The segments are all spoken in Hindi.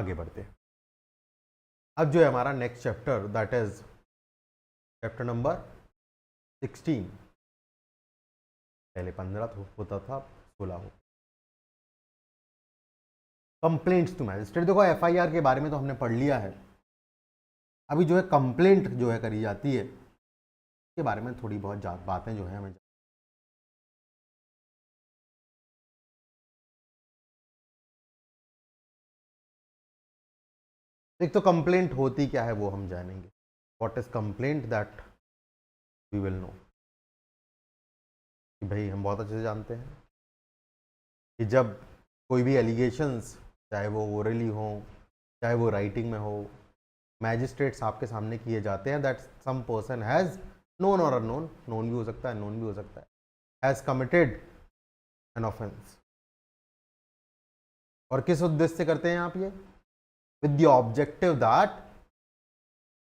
आगे बढ़ते हैं। अब जो है हमारा next chapter that is chapter number 16। पहले 15 होता था, 16 हो। Complaints to magistrate. देखो एफआईआर के बारे में तो हमने पढ़ लिया है, अभी जो है कंप्लेंट जो है करी जाती है के बारे में थोड़ी बहुत बातें जो है हमें। एक तो कंप्लेंट होती क्या है वो हम जानेंगे। What is complaint that we will know. कि भाई हम बहुत अच्छे से जानते हैं कि जब कोई भी एलिगेशंस, चाहे वो ओरली हो चाहे वो राइटिंग में हो, मैजिस्ट्रेट्स आपके सामने किए जाते हैं, that some person has known और अननोन, नोन भी हो सकता है नोन भी हो सकता है, हैज़ कमिटेड एन ऑफेंस। और किस उद्देश्य से करते हैं आप ये? With the objective that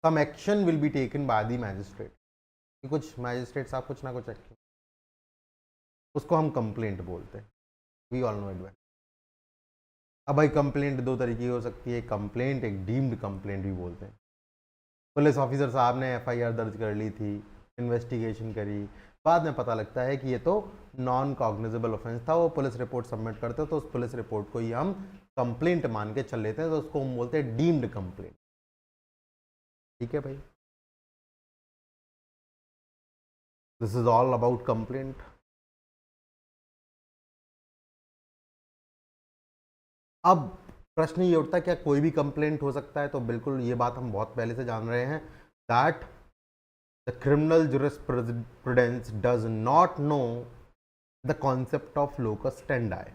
some action will be taken by the magistrate. कुछ मैजिस्ट्रेट साहब कुछ ना कुछ एक्शन, उसको हम कंप्लेंट बोलते हैं। We all know it. अब भाई कंप्लेंट दो तरीके की हो सकती है, कंप्लेंट, एक डीम्ड कंप्लेंट भी बोलते हैं। पुलिस ऑफिसर साहब ने एफआईआर दर्ज कर ली थी, इन्वेस्टिगेशन करी, बाद में पता लगता है कि ये तो नॉन कॉग्निजेबल ऑफेंस था, वो पुलिस रिपोर्ट सबमिट करते तो उस पुलिस रिपोर्ट को ही हम कंप्लेंट मान के चल लेते हैं, तो उसको हम बोलते हैं डीम्ड कंप्लेंट। ठीक है भाई, this is all about complaint. अब प्रश्न ये उठता है क्या कोई भी कंप्लेंट हो सकता है? तो बिल्कुल ये बात हम बहुत पहले से जान रहे हैं that the criminal jurisprudence does not know the concept of locus standi।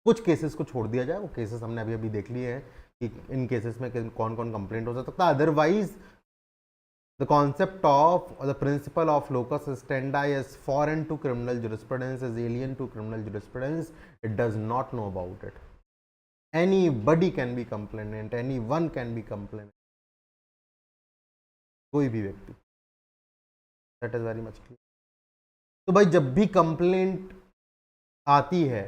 कुछ केसेस को छोड़ दिया जाए, वो केसेस हमने अभी अभी देख लिए हैं कि इन केसेस में कौन कौन कंप्लेंट हो सकता है। Otherwise the concept of the principle of locus standi is foreign to criminal jurisprudence, is alien to criminal jurisprudence, it does not know about it। Anybody can be complainant, anyone can be complainant, कोई भी व्यक्ति। That is very much clear. तो भाई जब भी कंप्लेंट आती है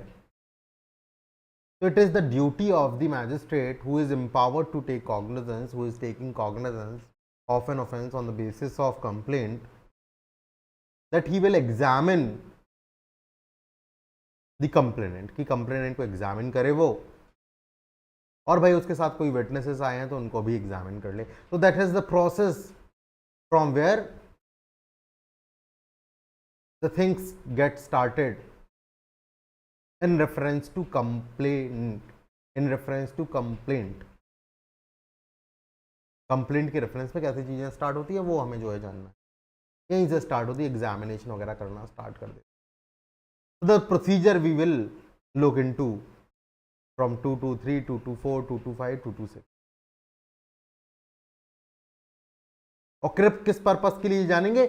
तो it is the duty of the magistrate who is empowered to take cognizance, who is taking cognizance of an offense on the basis of complaint, that he will examine the complainant, कि complainant को examine करे वो, और भाई उसके साथ कोई witnesses आए हैं तो उनको भी examine कर ले। तो that is the process from where the things get started in reference to complaint, in reference to complaint। Complaint के रेफरेंस में कैसी चीज़ें स्टार्ट होती है वो हमें जो है जानना है। यहीं से स्टार्ट होती है, एग्जामिनेशन वगैरह करना स्टार्ट कर दे। The procedure we will look into from 223, 224, 225, 226। और क्रिप किस पर्पस के लिए जानेंगे?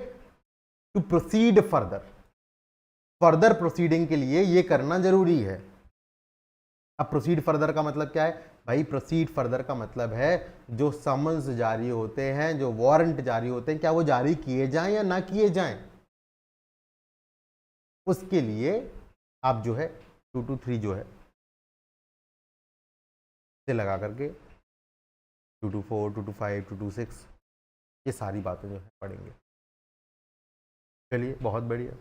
To proceed further. Further proceeding के लिए ये करना जरूरी है। अब प्रोसीड फर्दर का मतलब क्या है भाई? प्रोसीड फर्दर का मतलब है जो समन्स जारी होते हैं, जो वारंट जारी होते हैं, क्या वो जारी किए जाएं या ना किए जाएं, उसके लिए आप जो है 223 जो है से लगा करके 224, 225, 226 ये सारी बातें जो है पढ़ेंगे। चलिए बहुत बढ़िया।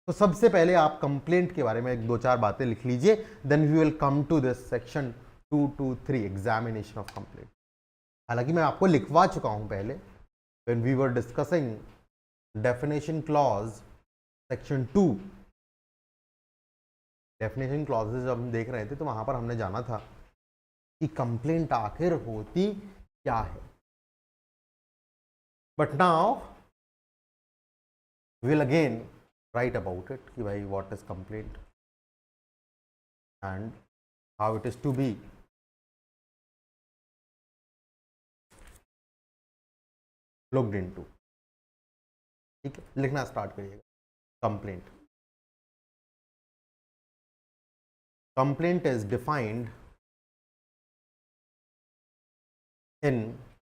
तो सबसे पहले आप कंप्लेंट के बारे में एक दो चार बातें लिख लीजिए, then we will come to this section 223 examination of complaint. हालांकि मैं आपको लिखवा चुका हूं पहले, when we were discussing definition clause section 2। Definition clauses जब हम देख रहे थे तो वहां पर हमने जाना था कि कंप्लेंट आखिर होती क्या है। But now will again write about it कि भाई what is complaint and how it is to be looked into. ठीक है, लिखना स्टार्ट करिएगा। Complaint, complaint is defined in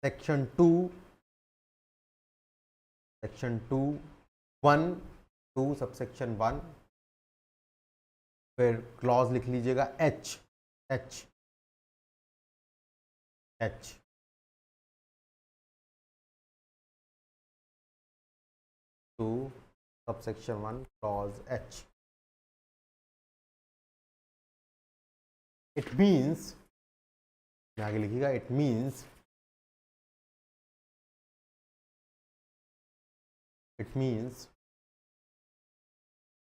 section 2, section 2 1 2 subsection 1, फिर क्लॉज लिख लीजिएगा H. H. To subsection 1 clause H. It means, आगे लिखिएगा, it means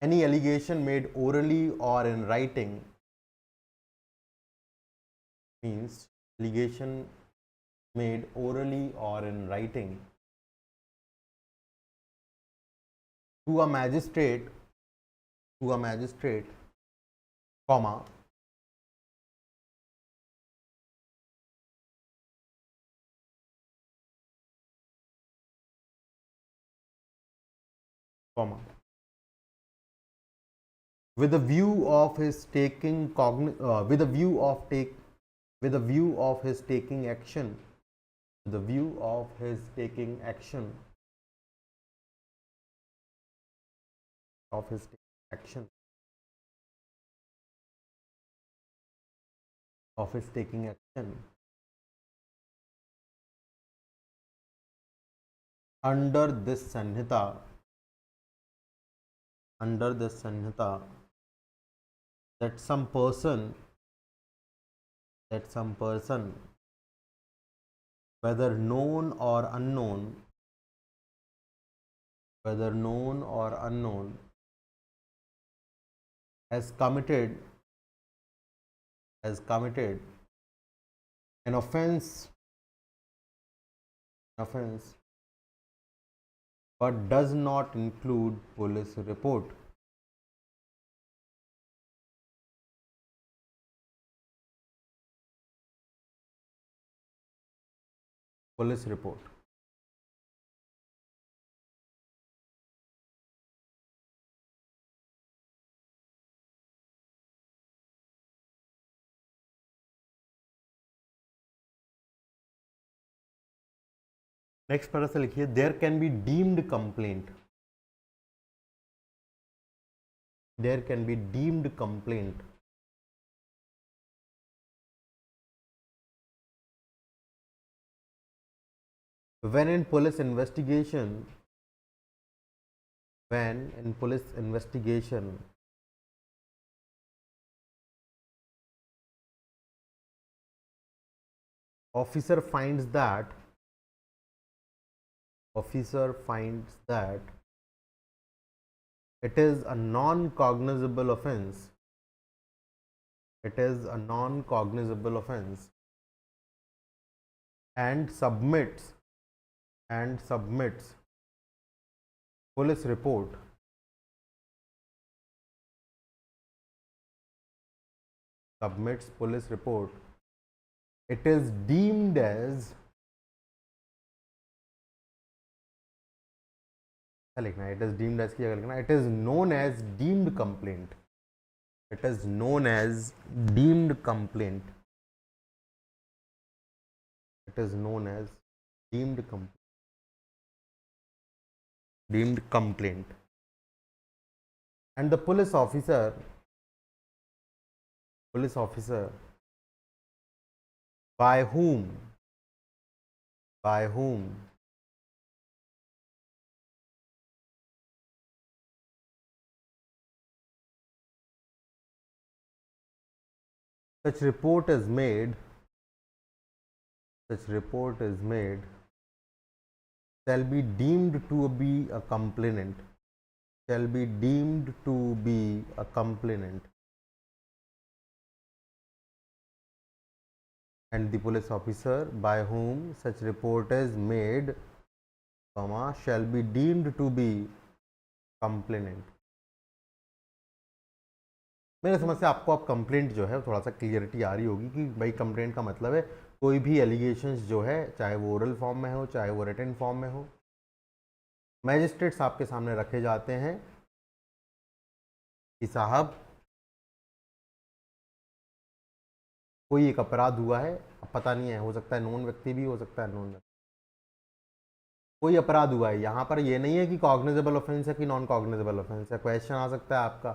any allegation made orally or in writing, means allegation made orally or in writing to a magistrate, comma, with a view of his taking with a view of his taking action, under this Sanhita, that some person, whether known or unknown, has committed an offense, but does not include police report. Next para से लिखिए, there can be deemed complaint, when in police investigation, officer finds that it is a non-cognizable offense, and submits police report, it is deemed as, लिखना, it is deemed as की जगह लिखना, it is known as deemed complaint, and the police officer by whom such report is made shall be deemed to be a complainant, and the police officer by whom such report is made, shall be deemed to be complainant. मेरे समझ से आपको अब कंप्लेंट जो है थोड़ा सा क्लियरिटी आ रही होगी कि भाई कंप्लेंट का मतलब है कोई भी एलिगेशंस जो है, चाहे वो ओरल फॉर्म में हो, चाहे वो रिटन फॉर्म में हो, मैजिस्ट्रेट्स आपके सामने रखे जाते हैं कि साहब कोई एक अपराध हुआ है, अब पता नहीं है, हो सकता है नॉन व्यक्ति भी हो सकता है, कोई अपराध हुआ है। यहाँ पर ये नहीं है कि कॉग्निजेबल ऑफेंस है कि नॉन कॉग्निजेबल ऑफेंस है। क्वेश्चन आ सकता है आपका,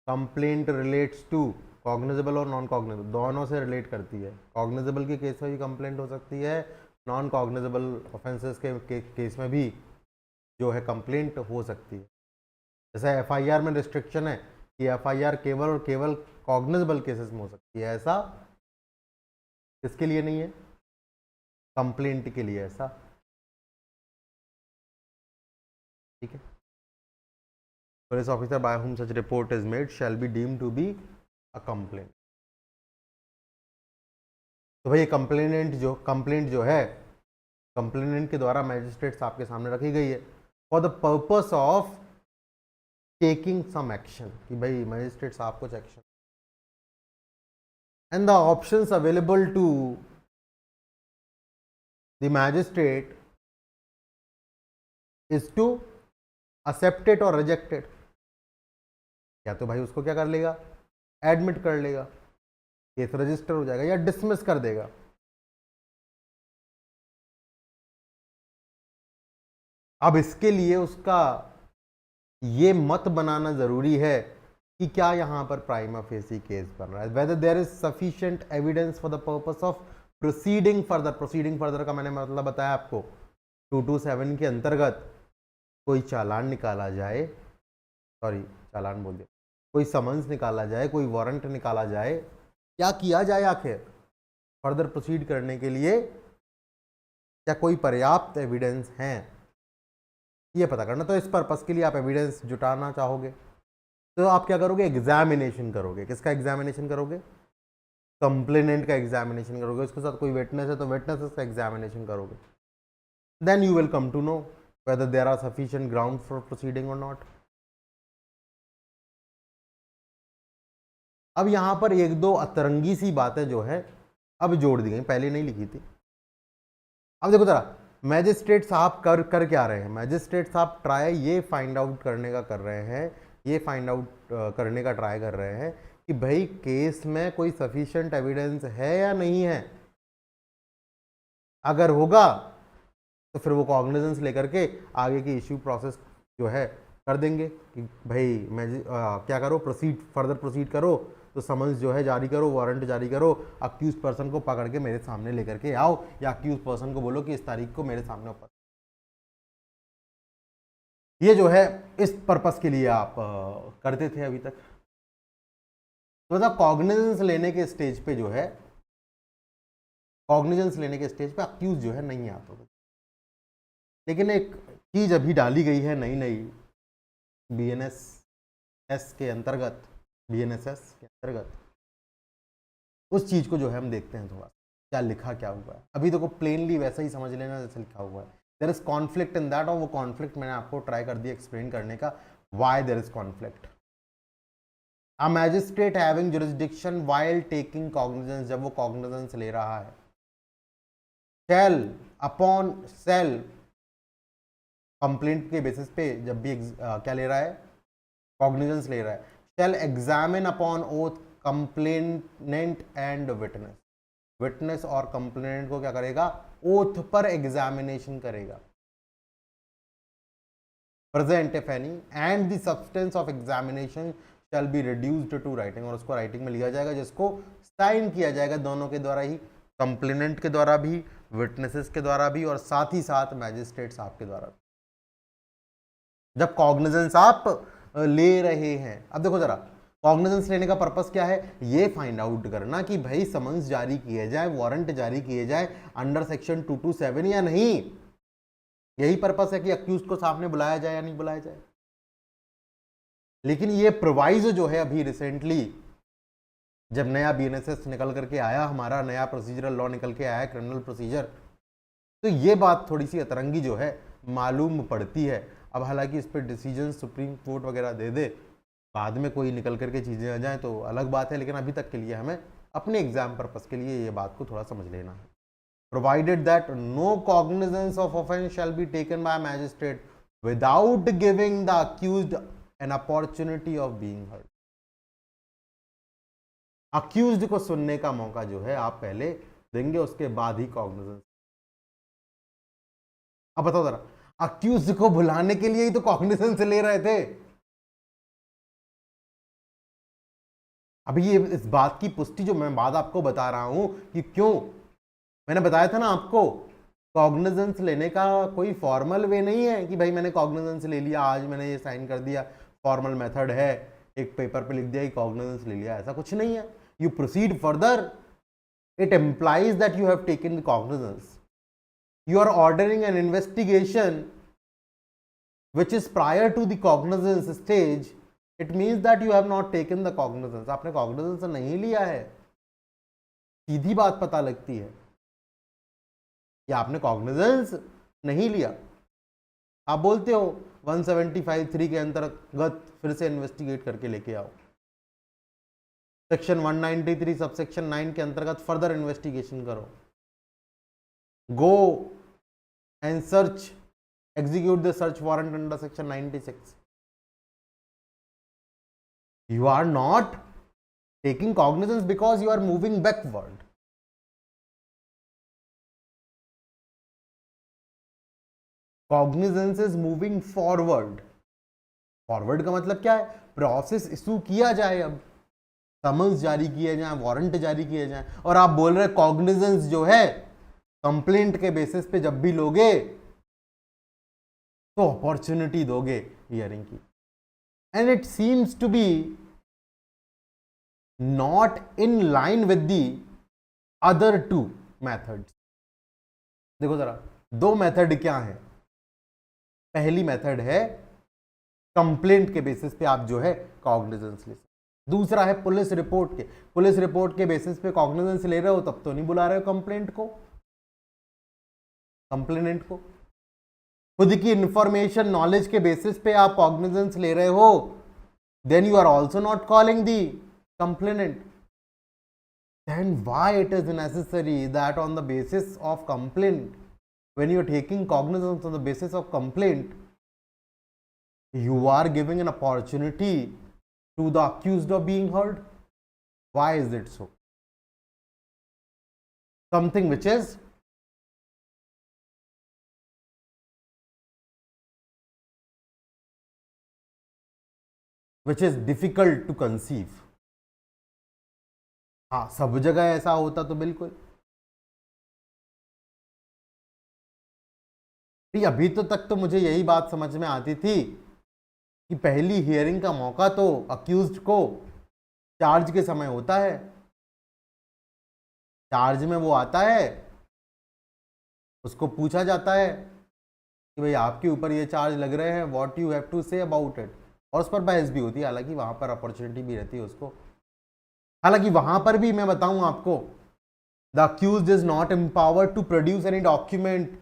कंप्लेंट रिलेट्स टू कॉग्निजेबल और नॉन कॉग्निजेबल दोनों से रिलेट करती है। कॉग्निजेबल के केस में भी कंप्लेंट हो सकती है, नॉन कॉग्निजेबल ऑफेंसेस के केस में भी जो है कंप्लेंट हो सकती है। जैसे एफआईआर में रिस्ट्रिक्शन है कि एफआईआर केवल और केवल कॉग्निजेबल केसेस में हो सकती है, ऐसा किसके लिए नहीं है? कंप्लेंट के लिए ऐसा, ठीक है। Police officer by whom such report is made shall be deemed to be a complaint। तो भाई कंप्लेंट जो है कंप्लेनेंट के द्वारा मैजिस्ट्रेट साहब के सामने रखी गई है for the purpose of taking some action, कि भाई मैजिस्ट्रेट साहब कुछ action, and the options available to the magistrate is to accept it और रिजेक्ट इट। या तो भाई उसको क्या कर लेगा, एडमिट कर लेगा, केस रजिस्टर हो जाएगा, या डिसमिस कर देगा। अब इसके लिए उसका ये मत बनाना जरूरी है कि क्या यहां पर प्राइमा फेसी केस बन रहा है, whether there is sufficient evidence for the purpose of proceeding further. Proceeding further का मैंने मतलब बताया आपको, 227 के अंतर्गत कोई चालान निकाला जाए, सॉरी चालान बोल दिया, कोई समन्स निकाला जाए, कोई वारंट निकाला जाए, क्या किया जाए आखिर फर्दर प्रोसीड करने के लिए, क्या कोई पर्याप्त एविडेंस है, ये पता करना। तो इस पर्पस के लिए आप एविडेंस जुटाना चाहोगे तो आप क्या करोगे, एग्जामिनेशन करोगे। किसका एग्जामिनेशन करोगे? कंप्लेनेंट का एग्जामिनेशन करोगे। उसके साथ कोई विटनेस है तो विटनेस का एग्जामिनेशन करोगे। Then you will come to know whether there are sufficient ground for proceeding और नॉट। अब यहां पर एक दो अतरंगी सी बातें जो है अब जोड़ दी गई, पहले नहीं लिखी थी। अब देखो जरा, मैजिस्ट्रेट साहब कर क्या रहे हैं? मैजिस्ट्रेट साहब ट्राई ये फाइंड आउट करने का कर रहे हैं, ये फाइंड आउट करने का ट्राई कर रहे हैं कि भाई केस में कोई सफिशिएंट एविडेंस है या नहीं है। अगर होगा तो फिर वो कॉग्निजेंस लेकर के आगे की इश्यू प्रोसेस जो है कर देंगे कि भाई क्या करो, फर्दर प्रोसीड करो, तो समन्स जो है जारी करो, वारंट जारी करो, अक्यूज पर्सन को पकड़ के मेरे सामने लेकर के आओ, या अक्यूज पर्सन को बोलो कि इस तारीख को मेरे सामने उपस्थित। ये जो है इस पर्पस के लिए आप करते थे अभी तक। तो मतलब कॉग्निजेंस लेने के स्टेज पे जो है, कॉग्निजेंस लेने के स्टेज पे अक्यूज जो है नहीं आता। लेकिन एक चीज अभी डाली गई है नई नई बीएनएस के अंतर्गत, बीएनएसएस के अंतर्गत, उस चीज को जो है हम देखते हैं थोड़ा क्या लिखा क्या हुआ है। अभी देखो प्लेनली वैसा ही समझ लेना जैसे लिखा हुआ है। There is conflict in that, और वो कॉन्फ्लिक्ट मैंने आपको ट्राई कर दिया एक्सप्लेन करने का, why there is conflict. A magistrate having jurisdiction while taking cognizance, जब वो कॉग्निजेंस ले रहा है, सेल कंप्लेंट के बेसिस पे जब भी क्या ले रहा है, कॉग्निजेंस ले रहा है, shall examine upon oath complainant and witness. Witness और कंप्लेनेंट को क्या करेगा, ओथ पर एग्जामिनेशन करेगा। Present if any, and the substance of examination shall be reduced to writing, और उसको राइटिंग में लिया जाएगा, जिसको साइन किया जाएगा दोनों के द्वारा ही, कंप्लेनेंट के द्वारा भी, विटनेसेस के द्वारा भी, और साथ ही साथ मैजिस्ट्रेट साहब के द्वारा भी, जब कॉग्निजेंस आप ले रहे हैं। अब देखो जरा, कॉग्निजेंस लेने का पर्पस क्या है, ये फाइंड आउट करना कि भाई समन्स जारी किए जाए, वारंट जारी किए जाए अंडर सेक्शन 227 या नहीं। यही पर्पस है कि अक्यूज को सामने बुलाया जाए या नहीं बुलाया जाए। लेकिन ये प्रोवाइजो जो है अभी रिसेंटली जब नया बीएनएसएस निकल करके आया, हमारा नया प्रोसीजरल लॉ निकल के आया, क्रिमिनल प्रोसीजर, तो ये बात थोड़ी सी अतरंगी जो है मालूम पड़ती है। अब हालांकि इस पर डिसीजन सुप्रीम कोर्ट वगैरह दे दे, बाद में कोई निकल करके चीज़ें आ जाएं तो अलग बात है, लेकिन अभी तक के लिए हमें अपने एग्जाम पर्पस के लिए ये बात को थोड़ा समझ लेना है। Provided that no cognizance of offence shall be taken by magistrate without giving the accused an opportunity of being heard. Accused को सुनने का मौका जो है आप पहले देंगे, उसके बाद ही कॉग्निजेंस। अब बताओ जरा, अक्यूज्ड को बुलाने के लिए ही तो कॉग्निजेंस ले रहे थे। अभी ये इस बात की पुष्टि जो मैं बात आपको बता रहा हूं कि क्यों, मैंने बताया था ना आपको, कॉग्निजेंस लेने का कोई फॉर्मल वे नहीं है कि भाई मैंने कॉग्निजेंस ले लिया, आज मैंने ये साइन कर दिया, फॉर्मल मेथड है, एक पेपर पे लिख दिया कि कॉग्निजेंस ले लिया, ऐसा कुछ नहीं है. You proceed further, it implies that you have taken the cognizance. You are ordering an investigation which is prior to the cognizance stage. It means that you have not taken the cognizance. आपने cognizance नहीं लिया है, सीधी बात पता लगती है कि आपने cognizance नहीं लिया. आप बोलते हो 175(3) के अंतर्गत फिर से इन्वेस्टिगेट करके लेके आओ, सेक्शन 193 सबसेक्शन 9 के अंतर्गत फर्दर इन्वेस्टिगेशन करो, go and search, execute the search warrant under section 96. You are not taking cognizance because you are moving backward. Cognizance is moving forward. Forward का मतलब क्या है? प्रोसेस इशू किया जाए, अब समन्स जारी किए जाए, वारंट जारी किए जाए, और आप बोल रहे कॉग्निजेंस जो है कंप्लेंट के बेसिस पे जब भी लोगे तो अपॉर्चुनिटी दोगे हियरिंग की. And it seems to be not in line with the other two methods. देखो जरा, दो मेथड क्या है? पहली मेथड है कंप्लेंट के बेसिस पे आप जो है कॉग्निजेंस ले सकते. दूसरा है पुलिस रिपोर्ट के, पुलिस रिपोर्ट के बेसिस पे कॉग्निजेंस ले रहे हो तब तो नहीं बुला रहे हो कंप्लेंट को, कंप्लेनेंट को. खुद की इंफॉर्मेशन नॉलेज के बेसिस पे आप कॉग्निजेंस ले रहे हो, then you are also not calling the complainant. Then why it is necessary that on the basis of complaint, when you are taking cognizance on the basis of complaint, you are giving an opportunity to the accused of being heard? Why is it so? Something which is difficult to conceive. हाँ, सब जगह ऐसा होता तो बिल्कुल. अभी तो तक तो मुझे यही बात समझ में आती थी कि पहली हियरिंग का मौका तो अक्यूज्ड को चार्ज के समय होता है. चार्ज में वो आता है, उसको पूछा जाता है कि भाई आपके ऊपर ये चार्ज लग रहे हैं, what you have to say about it, और उस पर बहस भी होती है. हालांकि वहां पर अपॉर्चुनिटी भी रहती है उसको. हालांकि वहां पर भी मैं बताऊं आपको, the accused is not empowered to produce any document.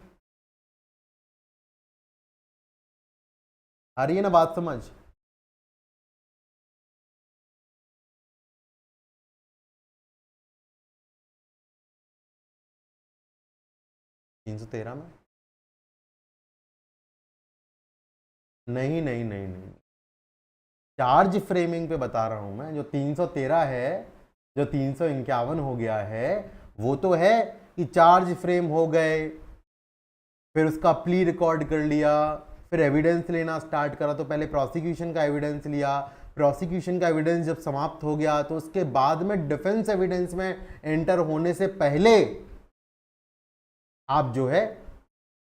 आ रही है ना बात समझ? तीन सौ तेरह में नहीं नहीं नहीं नहीं, चार्ज फ्रेमिंग पे बता रहा हूं मैं. जो 313 है, जो 351 हो गया है, वो तो है कि चार्ज फ्रेम हो गए, फिर उसका प्ली रिकॉर्ड कर लिया, फिर एविडेंस लेना स्टार्ट करा. तो पहले प्रोसिक्यूशन का एविडेंस लिया, प्रोसिक्यूशन का एविडेंस जब समाप्त हो गया तो उसके बाद में डिफेंस एविडेंस में एंटर होने से पहले आप जो है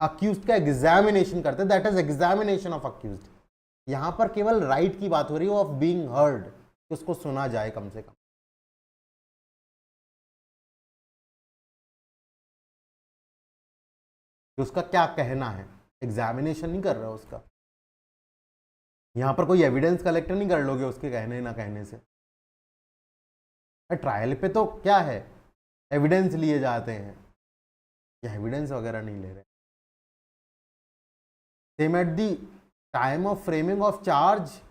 अक्यूज्ड का एग्जामिनेशन करते. That is examination of accused. यहां पर केवल राइट की बात हो रही है ऑफ बीइंग हर्ड, कि उसको सुना जाए कम से कम. उसका क्या कहना है, एग्जामिनेशन नहीं कर रहा उसका. यहां पर कोई एविडेंस कलेक्ट नहीं कर लोगे उसके कहने ना कहने से. ट्रायल पे तो क्या है, एविडेंस लिए जाते हैं, या एविडेंस वगैरह नहीं ले रहे. Same at the time of framing of charge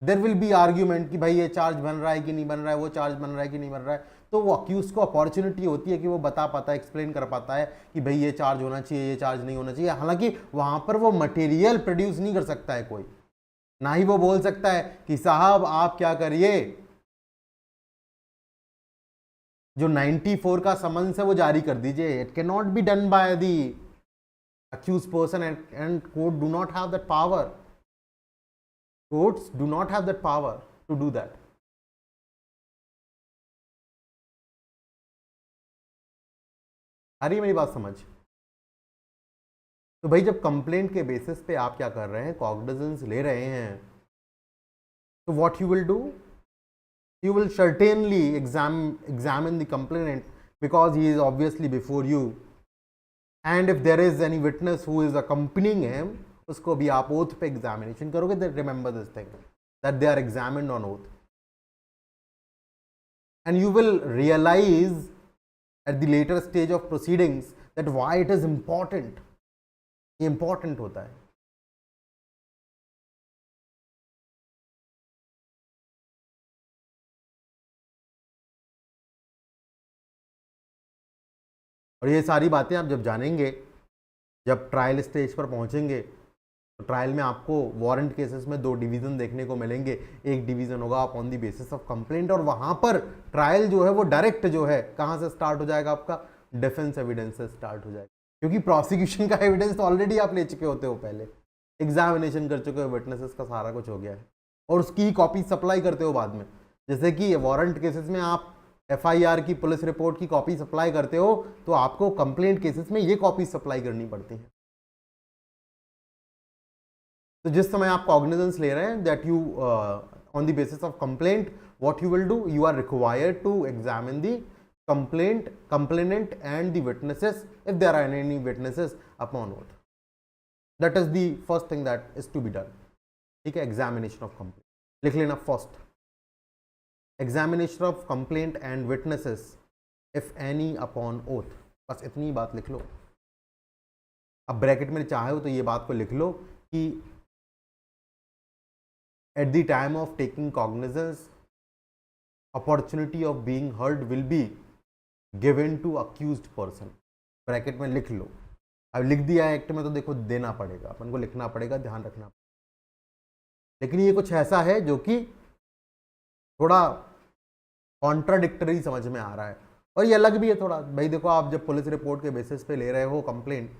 there will be argument कि भाई ये चार्ज बन रहा है कि नहीं बन रहा है, वो चार्ज बन रहा है कि नहीं बन रहा है. तो वो अक्यूज को अपॉर्चुनिटी होती है कि वो बता पाता है, एक्सप्लेन कर पाता है कि भाई ये चार्ज होना चाहिए, ये चार्ज नहीं होना चाहिए. हालांकि वहां पर वो मटेरियल प्रोड्यूस नहीं कर सकता है कोई, ना ही वो बोल सकता है कि साहब आप क्या करिए, जो 94 का समन्स है वो जारी कर दीजिए. It can not be done by the accused person, and court do not have that power. Courts do not have that power to do that. आ रही है मेरी बात समझ? तो भाई जब कंप्लेंट के बेसिस पे आप क्या कर रहे हैं, कॉग्निजेंस ले रहे हैं, तो what you will do, you will certainly examine the complainant because he is obviously before you, and if there is any witness who is accompanying him, उसको भी आप oath पे examination करोगे. That remember this thing, that they are examined on oath, and you will realize at the later stage of proceedings that why it is important. ये important होता है. और ये सारी बातें आप जब जानेंगे, जब ट्रायल स्टेज पर पहुंचेंगे, तो ट्रायल में आपको वारंट केसेस में 2 डिवीज़न देखने को मिलेंगे. एक डिवीज़न होगा on the basis of complaint, और वहां पर ट्रायल जो है वो डायरेक्ट जो है कहां से स्टार्ट हो जाएगा, आपका डिफेंस एविडेंस से स्टार्ट हो जाएगा, क्योंकि प्रोसिक्यूशन का एविडेंस तो ऑलरेडी आप ले चुके होते हो, पहले एग्जामिनेशन कर चुके हो, विटनेसेस का सारा कुछ हो गया है, और उसकी कॉपी सप्लाई करते हो बाद में. जैसे कि वारंट केसेस में आप FIR की, पुलिस रिपोर्ट की कॉपी सप्लाई करते हो, तो आपको कंप्लेंट केसेस में ये कॉपी सप्लाई करनी पड़ती है. तो जिस समय आप कॉग्निजेंस ले रहे हैं, that you on the basis of complaint, what you will do, you are required to examine the complainant and the witnesses if there are any witnesses upon oath. That is the first thing that is to be done. ठीक है, एग्जामिनेशन ऑफ कंप्लेंट लिख लेना. First, examination of complaint and witnesses if any upon oath. बस इतनी बात लिख लो. अब ब्रैकेट में चाहे हो तो ये बात को लिख लो कि at the time of taking cognizance, opportunity of being heard will be given to accused person. Bracket में लिख लो. अब लिख दिया है एक्ट में, तो देखो देना पड़ेगा, अपन को लिखना पड़ेगा, ध्यान रखना. लेकिन ये कुछ ऐसा है जो कि थोड़ा कॉन्ट्राडिक्टरी समझ में आ रहा है, और ये अलग भी है थोड़ा. भाई देखो, आप जब पुलिस रिपोर्ट के बेसिस पे ले रहे हो कंप्लेंट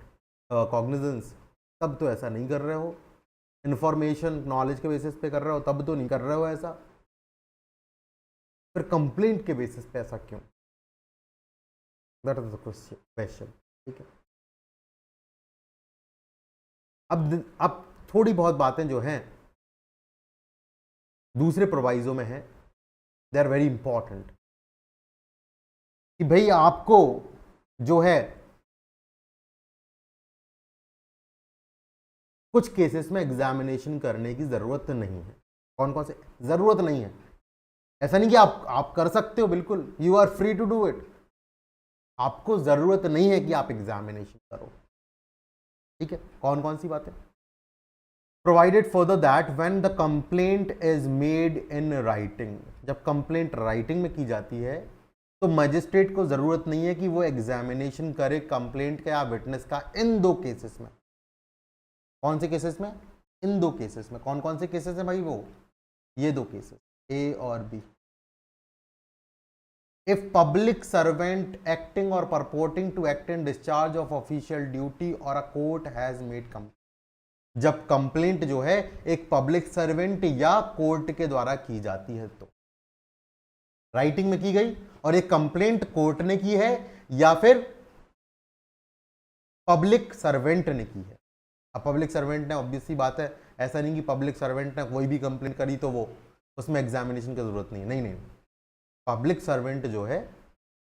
कॉग्निजेंस, तब तो ऐसा नहीं कर रहे हो. इंफॉर्मेशन नॉलेज के बेसिस पे कर रहे हो, तब तो नहीं कर रहे हो ऐसा. फिर कंप्लेंट के बेसिस पे ऐसा क्यों? That is the question. ठीक है, अब थोड़ी बहुत बातें जो हैं दूसरे प्रोवाइजो में हैं, दे आर वेरी इंपॉर्टेंट. कि भाई आपको जो है कुछ केसेस में एग्जामिनेशन करने की जरूरत नहीं है. कौन कौन से जरूरत नहीं है? ऐसा नहीं कि आप कर सकते हो, बिल्कुल you are free to do it. आपको जरूरत नहीं है कि आप एग्जामिनेशन करो. ठीक है, कौन कौन सी बातें? Provided further that when the complaint is made in writing. जब कंप्लेंट राइटिंग में की जाती है, तो मजिस्ट्रेट को जरूरत नहीं है कि वो एग्जामिनेशन करे कंप्लेंट का या विटनेस का. इन 2 केसेस में. कौन से केसेस में? इन 2 केसेस में. कौन कौन से केसेस हैं भाई? वो ये 2 केसेस, A और B. If public servant acting or purporting to act in discharge of official duty or a court has made complaint. जब कंप्लेंट जो है एक पब्लिक सर्वेंट या कोर्ट के द्वारा की जाती है, तो राइटिंग में की गई, और एक कंप्लेंट कोर्ट ने की है या फिर पब्लिक सर्वेंट ने की है. अब पब्लिक सर्वेंट ने, ऑब्वियस सी बात है, ऐसा नहीं कि पब्लिक सर्वेंट ने कोई भी कंप्लेंट करी तो वो उसमें एग्जामिनेशन की जरूरत नहीं. नहीं, पब्लिक सर्वेंट जो है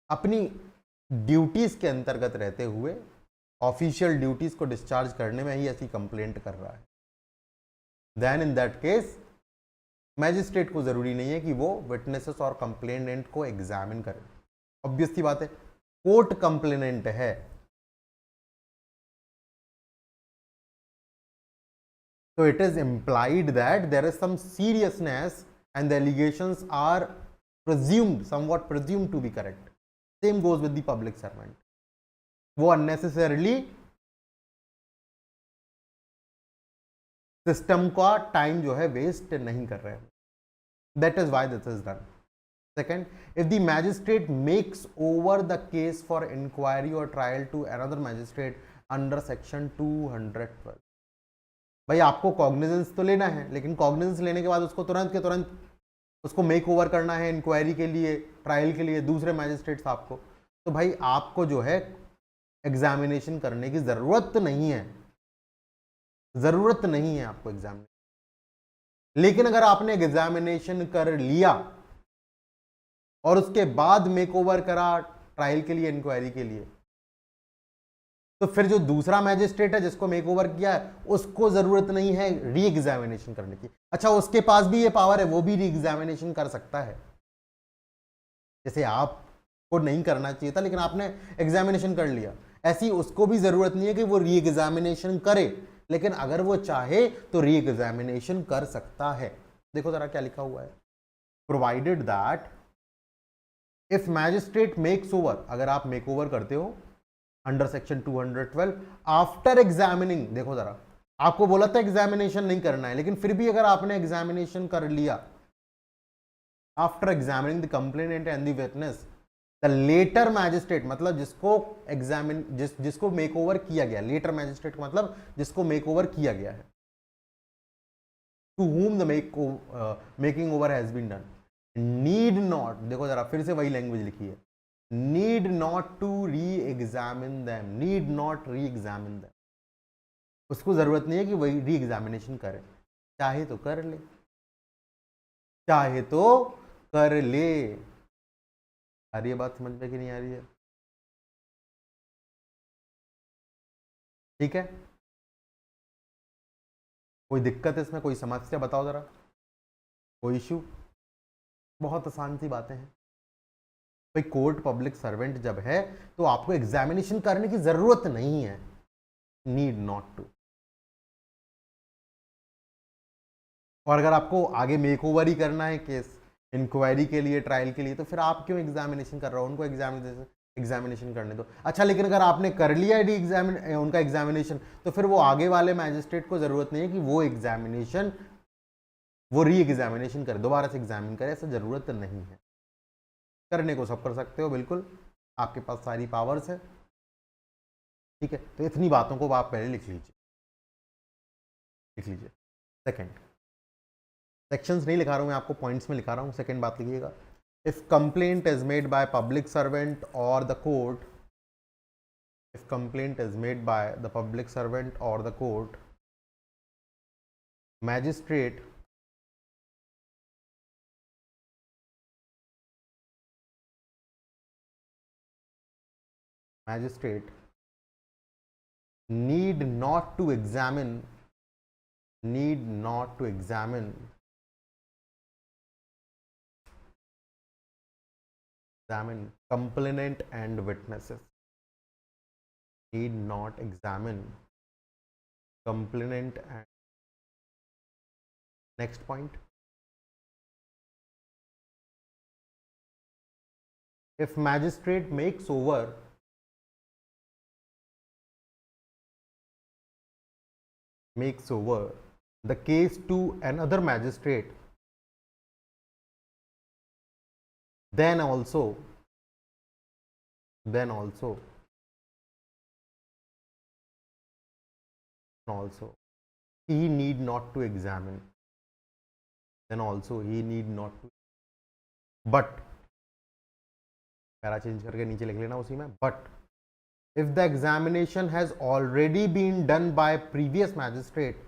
अपनी ड्यूटीज के अंतर्गत रहते हुए ऑफिशियल ड्यूटीज को डिस्चार्ज करने में ही ऐसी कंप्लेंट कर रहा है. Then in that case magistrate को जरूरी नहीं है कि वो विटनेसेस और कंप्लेनेंट को एग्जामिन करे. ऑब्वियस सी बात है, कोर्ट कंप्लेनेंट है, तो it is implied that there is some seriousness and the allegations are somewhat presumed to be correct. Same goes with the public servant. वो unnecessarily सिस्टम का टाइम जो है वेस्ट नहीं कर रहे हैं. That is why this is done. Second, if the magistrate makes over the case for inquiry or trial to another magistrate under section 212. भाई आपको कॉग्निजेंस तो लेना है, लेकिन कॉग्निजेंस लेने के बाद उसको तुरंत के तुरंत उसको मेक ओवर करना है इंक्वायरी के लिए, ट्रायल के लिए दूसरे मैजिस्ट्रेट साहब को. तो भाई आपको जो है एग्जामिनेशन करने की जरूरत नहीं है, जरूरत नहीं है आपको एग्जामिनेशन। लेकिन अगर आपने एग्जामिनेशन कर लिया और उसके बाद मेकओवर करा ट्रायल के लिए, इंक्वायरी के लिए, तो फिर जो दूसरा मैजिस्ट्रेट है जिसको मेकओवर किया है उसको जरूरत नहीं है री एग्जामिनेशन करने की। अच्छा, उसके पास भी ये पावर है, वो भी री एग्जामिनेशन कर सकता है। जैसे आपको नहीं करना चाहिए था लेकिन आपने एग्जामिनेशन कर लिया, ऐसी उसको भी जरूरत नहीं है कि वो री एग्जामिनेशन करे, लेकिन अगर वो चाहे तो री एग्जामिनेशन कर सकता है। देखो जरा क्या लिखा हुआ है, provided that if magistrate makes over, अगर आप मेक ओवर करते हो अंडर सेक्शन 212 आफ्टर एग्जामिनिंग, देखो जरा आपको बोला था एग्जामिनेशन नहीं करना है, लेकिन फिर भी अगर आपने एग्जामिनेशन कर लिया after examining the complainant and the witness, the latter magistrate, मतलब जिसको मेक ओवर किया गया, लेटर मैजिस्ट्रेट का मतलब जिसको मेक ओवर किया गया है, to whom the making over has been done, need not, देखो जरा फिर से वही लैंग्वेज लिखी है, need not to re examine them, need not re examine them, उसको जरूरत नहीं है कि वही री एग्जामिनेशन करे, चाहे तो कर ले, चाहे तो कर ले। आ रही है बात समझ में कि नहीं आ रही है? ठीक है, कोई दिक्कत है इसमें, कोई समस्या बताओ जरा, कोई इश्यू? बहुत आसान सी बातें हैं भाई, कोर्ट पब्लिक सर्वेंट जब है तो आपको एग्जामिनेशन करने की जरूरत नहीं है, नीड नॉट टू। और अगर आपको आगे मेक ओवर ही करना है केस, इंक्वायरी के लिए, ट्रायल के लिए, तो फिर आप क्यों एग्जामिनेशन कर रहे हो? उनको एग्जामिनेशन करने दो। अच्छा, लेकिन अगर आपने कर लिया है उनका एग्जामिनेशन, तो फिर वो आगे वाले मैजिस्ट्रेट को जरूरत नहीं है कि वो री एग्जामिनेशन करे, दोबारा से एग्जामिन करे, ऐसा जरूरत नहीं है। करने को सब कर सकते हो, बिल्कुल आपके पास सारी पावर्स है। ठीक है, तो इतनी बातों को आप पहले लिख लीजिए, लिख लीजिए। सेकंड, सेक्शंस नहीं लिखा रहा हूं मैं, आपको पॉइंट्स में लिखा रहा हूं, सेकंड बात लिखिएगा। If complaint is made by public servant और the court, if complaint is made by the public servant or the court, magistrate need not to examine, need not to examine complainant and witnesses, need not examine complainant and, next point, if magistrate makes over the case to another magistrate, then also he need not to examine, then also he need not to, but para change करके नीचे लिख लेना उसी में, but if the examination has already been done by previous magistrate,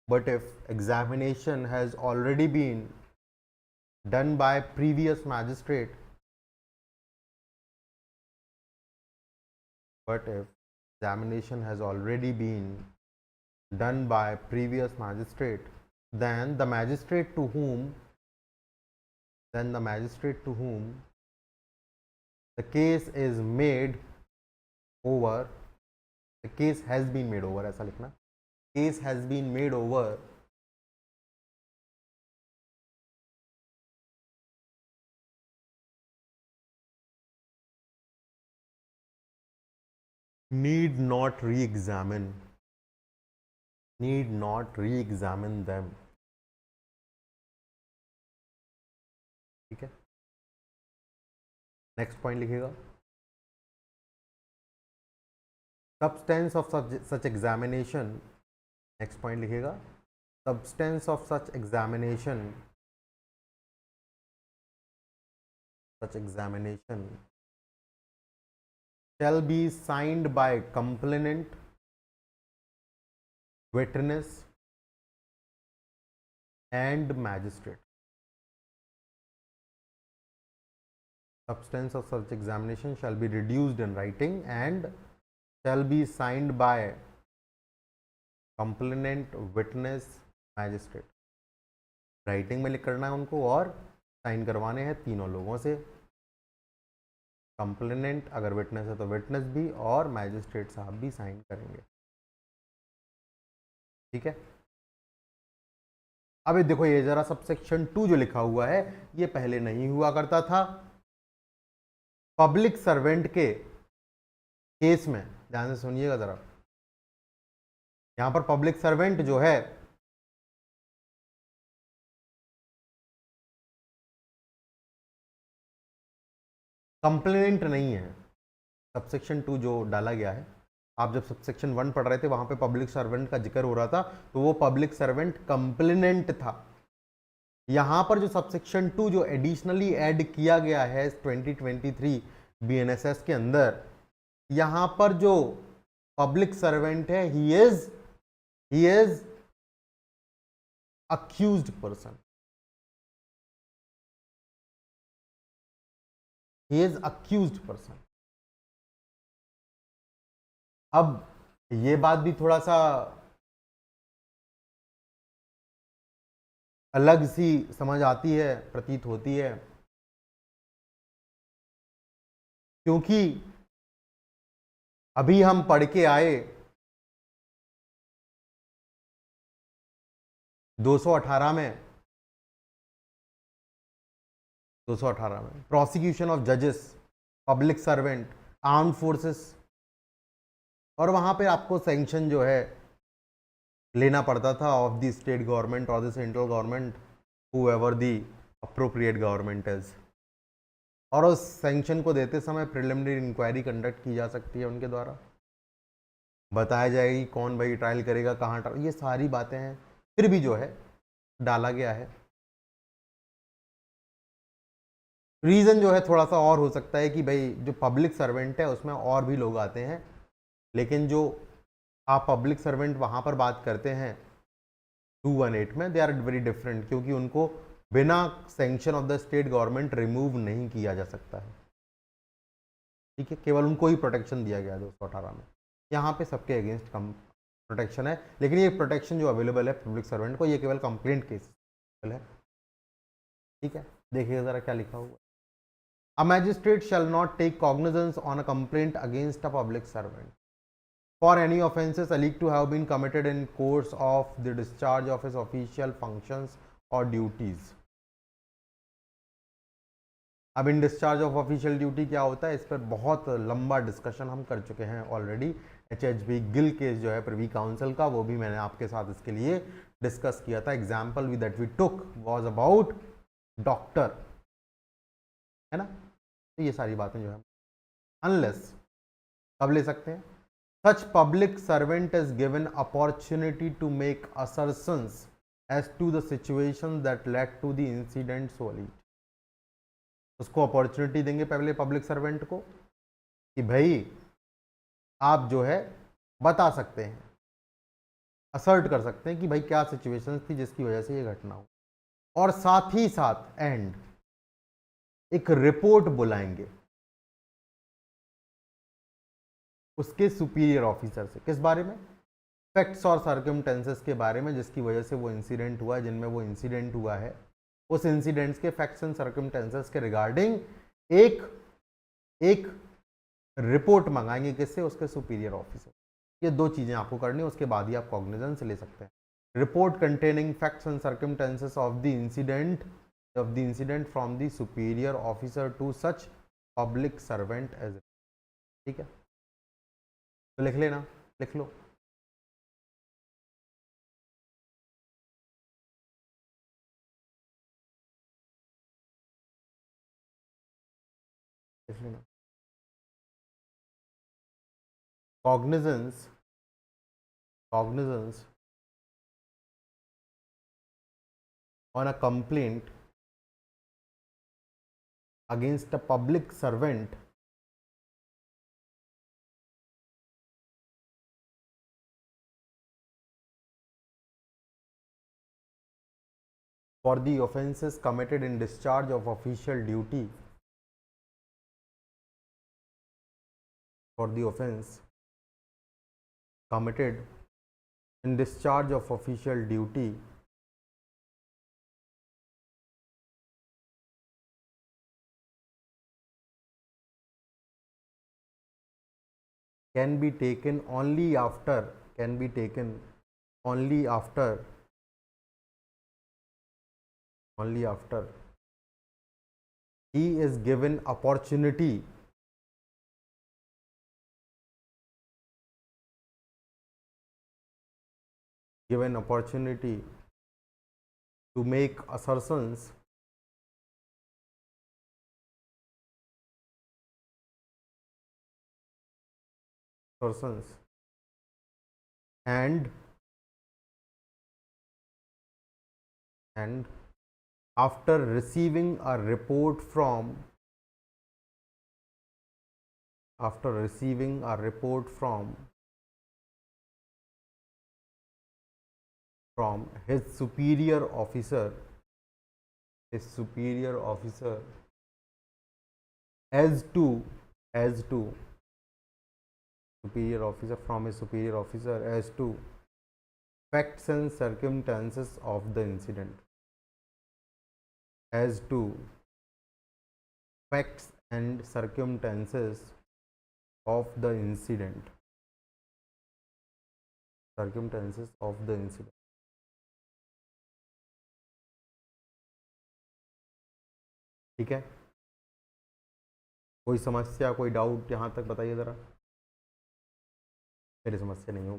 but if examination has already been done by previous magistrate, but if examination has already been done by previous magistrate, then the magistrate to whom the case is made over, the case has been made over, ऐसा लिखना, case has been made over need not re-examine them। ठीक है, नेक्स्ट पॉइंट लिखिएगा, substance of such examination, next point लिखिएगा, substance of such examination shall be signed by complainant, witness and magistrate. Substance of such examination shall be reduced in writing and shall be signed by complainant, witness, magistrate. Writing में लिख करना है उनको और साइन करवाने हैं तीनों लोगों से, कंप्लेनेंट अगर विटनेस है तो विटनेस भी और मैजिस्ट्रेट साहब भी साइन करेंगे। ठीक है, अब देखो ये जरा सबसेक्शन 2 जो लिखा हुआ है ये पहले नहीं हुआ करता था। पब्लिक सर्वेंट के केस में ध्यान से सुनिएगा जरा, यहां पर पब्लिक सर्वेंट जो है कंप्लेनेंट नहीं है। सबसेक्शन 2 जो डाला गया है, आप जब सबसेक्शन 1 पढ़ रहे थे वहां पे पब्लिक सर्वेंट का जिक्र हो रहा था तो वो पब्लिक सर्वेंट कंप्लेनेंट था। यहां पर जो सबसेक्शन 2 जो एडिशनली ऐड किया गया है 2023 बीएनएसएस के अंदर, यहां पर जो पब्लिक सर्वेंट है he is accused person, he is accused person. अब ये बात भी थोड़ा सा अलग सी समझ आती है, प्रतीत होती है, क्योंकि अभी हम पढ़ के आए 218 में प्रोसिक्यूशन ऑफ जजेस, पब्लिक सर्वेंट, आर्म्ड फोर्सेस, और वहां पे आपको सैंक्शन जो है लेना पड़ता था ऑफ द स्टेट गवर्नमेंट और the central government, whoever the appropriate government is, और उस सैंक्शन को देते समय प्रिलिमिनरी इंक्वायरी कंडक्ट की जा सकती है उनके द्वारा, बताया जाएगी कौन भाई ट्रायल करेगा, कहाँ ट्रायल, ये सारी बातें हैं। फिर भी जो है डाला गया है। रीज़न जो है थोड़ा सा और हो सकता है कि भाई जो पब्लिक सर्वेंट है उसमें और भी लोग आते हैं, लेकिन जो आप पब्लिक सर्वेंट वहाँ पर बात करते हैं 218 में, दे आर वेरी डिफरेंट, क्योंकि उनको बिना sanction of the state government remove नहीं किया जा सकता है। ठीक है, केवल उनको ही प्रोटेक्शन दिया गया 218 में। यहाँ पे सबके अगेंस्ट कम प्रोटेक्शन है, लेकिन ये प्रोटेक्शन जो अवेलेबल है पब्लिक सर्वेंट को ये केवल कंप्लेंट केस है। ठीक है, देखिए ज़रा क्या लिखा हुआ। A magistrate shall not take cognizance on a complaint against a public servant for any offences alleged to have been committed in course of the discharge of his official functions or duties. अब इन डिस्चार्ज ऑफ ऑफिशियल ड्यूटी क्या होता है, इस पर बहुत लंबा डिस्कशन हम कर चुके हैं ऑलरेडी। HHB गिल केस जो है प्रिवी काउंसिल का, वो भी मैंने आपके साथ इसके लिए डिस्कस किया था। Example we that we took was about doctor, है ना। तो ये सारी बातें जो है अनलेस कब ले सकते हैं, such public servant is given opportunity to make assertions as to the situation that led to the incident solely. उसको अपॉर्चुनिटी देंगे पहले पब्लिक सर्वेंट को कि भाई आप जो है बता सकते हैं, असर्ट कर सकते हैं कि भाई क्या सिचुएशन थी जिसकी वजह से ये घटना हो, और साथ ही साथ एंड एक रिपोर्ट बुलाएंगे उसके सुपीरियर ऑफिसर से, किस बारे में, फैक्ट्स और सर्कमटेंसेस के बारे में जिसकी वजह से वो इंसिडेंट हुआ है, जिनमें वो इंसिडेंट हुआ है, उस इंसिडेंट्स के फैक्ट्स एंड सर्कमटेंसेस के रिगार्डिंग एक रिपोर्ट मंगाएंगे, किससे, उसके सुपीरियर ऑफिसर। ये दो चीजें आपको करनी है, उसके बाद ही आप कॉग्निजेंस ले सकते हैं। Report containing facts and circumstances of the incident from the superior officer to such public servant as. ठीक है, तो लिख लेना, लिख लो। लिख लेना। cognizance on a complaint against a public servant for the offenses committed in discharge of official duty, for the offense committed in discharge of official duty can be taken only after he is given opportunity to make assertions and after receiving a report from his superior officer as to facts and circumstances of the incident, ठीक है। कोई समस्या, कोई डाउट यहाँ तक बताइए ज़रा। मेरी समस्या नहीं हो।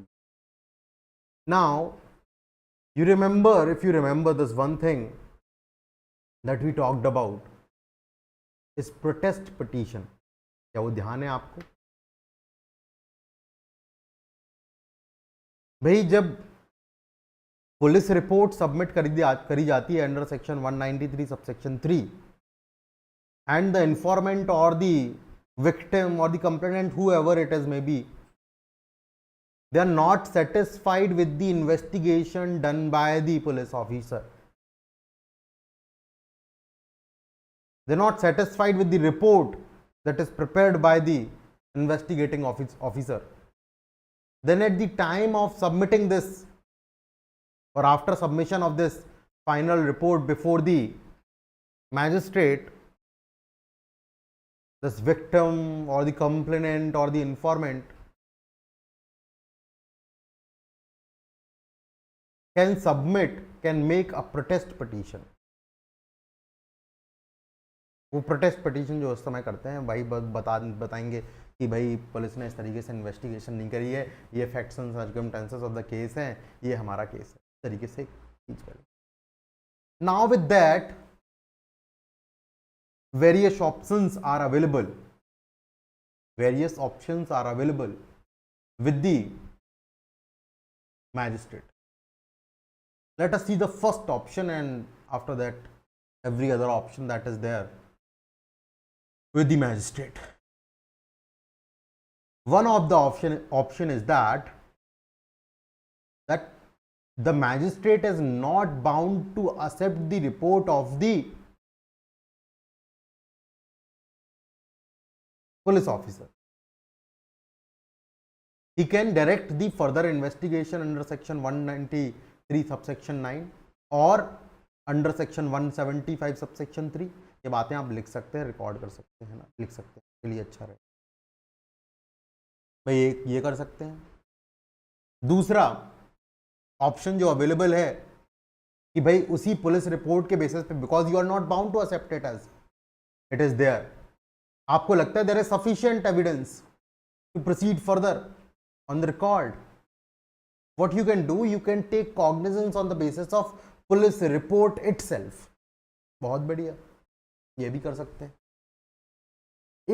Now you remember, if you remember, this one thing that we talked about is protest petition. क्या वो ध्यान है आपको? भाई जब पुलिस रिपोर्ट सबमिट करी जाती है under section 193 subsection 3 and the informant or the victim or the complainant, whoever it is may be, they are not satisfied with the investigation done by the police officer. They are not satisfied with the report that is prepared by the investigating officer. Then at the time of submitting this or after submission of this final report before the magistrate, this victim or the complainant or the informant can make a protest petition. वो प्रोटेस्ट पिटीशन जो उस समय करते हैं भाई बताएंगे कि भाई पुलिस ने इस तरीके से इन्वेस्टिगेशन नहीं करी है, ये facts and circumstances of the case हैं, ये हमारा केस है, इस तरीके से चीज करें। Now with that various options are available with the magistrate. Let us see the first option and after that every other option that is there with the magistrate. One of the option is that the magistrate is not bound to accept the report of the police officer. He can direct the further investigation under section 193 subsection 9 or under section 175 subsection 3। ये बातें आप लिख सकते हैं, रिकॉर्ड कर सकते हैं ना, लिख सकते हैं, के लिए अच्छा रहे भाई, ये कर सकते हैं। दूसरा ऑप्शन जो अवेलेबल है कि भाई उसी पुलिस रिपोर्ट के बेसिस पे, because you are not bound to accept it as it is there, आपको लगता है there is sufficient evidence to proceed further on the record, what you can do, you can take cognizance on the basis of police report itself। बहुत बढ़िया, ये भी कर सकते हैं।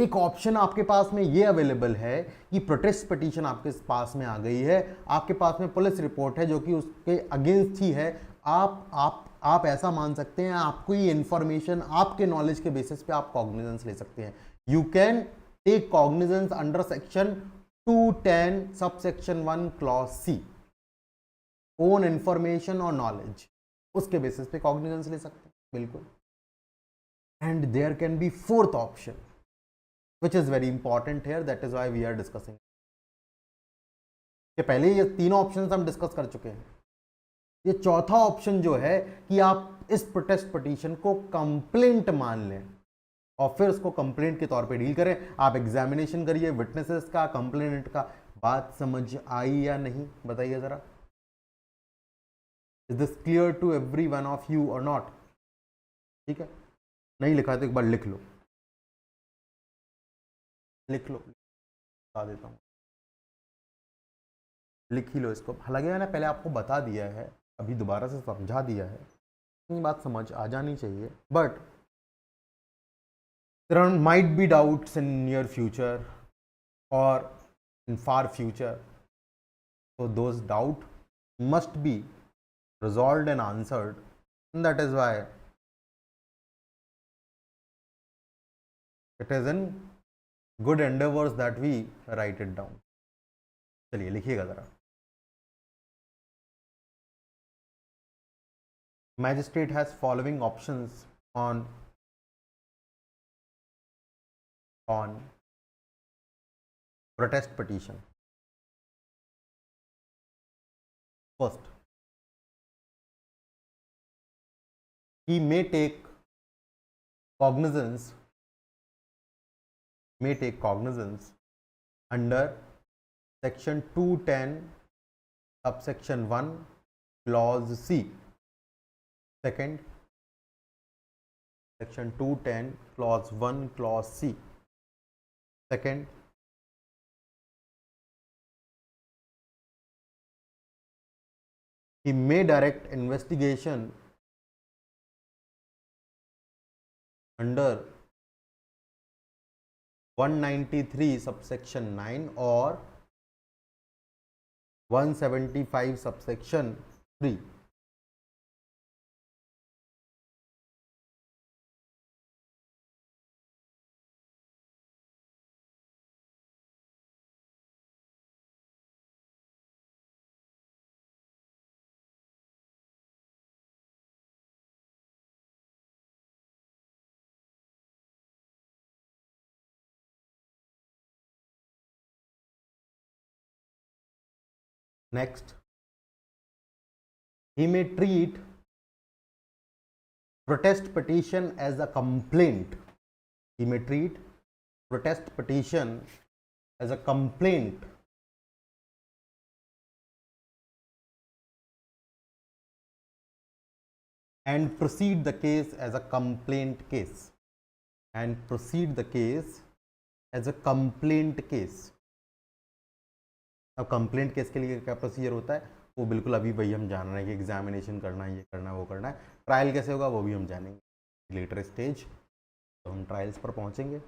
एक ऑप्शन आपके पास में ये अवेलेबल है कि प्रोटेस्ट पिटीशन आपके पास में आ गई है, आपके पास में पुलिस रिपोर्ट है जो कि उसके अगेंस्ट ही है, आप ऐसा मान सकते हैं, आपको ये इंफॉर्मेशन आपके नॉलेज के बेसिस पे आप कॉग्निजेंस ले सकते हैं। You can take cognizance under section 210 subsection 1 clause C, own information और नॉलेज। उसके बेसिस पे कॉग्निजेंस ले सकते हैं, बिल्कुल। And there can be fourth option which is very important here, that is why we are discussing. कि पहले ये तीनों ऑप्शंस हम डिस्कस कर चुके हैं। ये चौथा ऑप्शन जो है कि आप इस प्रोटेस्ट पिटीशन को कंप्लेंट मान लें और फिर उसको कंप्लेंट के तौर पे डील करें। आप एग्जामिनेशन करिए विटनेसेस का, कंप्लेनेंट का। बात समझ आई या नहीं बताइए जरा। Is this clear to every one of you और नॉट? ठीक है, नहीं लिखा है तो एक बार लिख लो, लिख लो, बता देता हूँ, लिख ही लो इसको। हालांकि मैंने पहले आपको बता दिया है, अभी दोबारा से समझा दिया है, ये बात समझ आ जानी चाहिए। But there might be doubts in near future or in far future, so those doubt must be resolved and answered, and that is why it is in good endeavors that we write it down. चलिए लिखिएगा जरा। Magistrate has following options on protest petition. First, he may take cognizance under section 210 subsection 1 clause C. Second, section 210 clause 1 clause C. Second, he may direct investigation under 193 subsection 9 or 175 subsection 3. Next, he may treat protest petition as a complaint. He may treat protest petition as a complaint and proceed the case as a complaint case. And proceed the case as a complaint case. अब कंप्लेंट केस के लिए क्या प्रोसीजर होता है वो बिल्कुल अभी वही हम जान रहे हैं कि एग्जामिनेशन करना है, ये करना है, वो करना है। ट्रायल कैसे होगा वो भी हम जानेंगे लेटर स्टेज, तो हम ट्रायल्स पर पहुंचेंगे।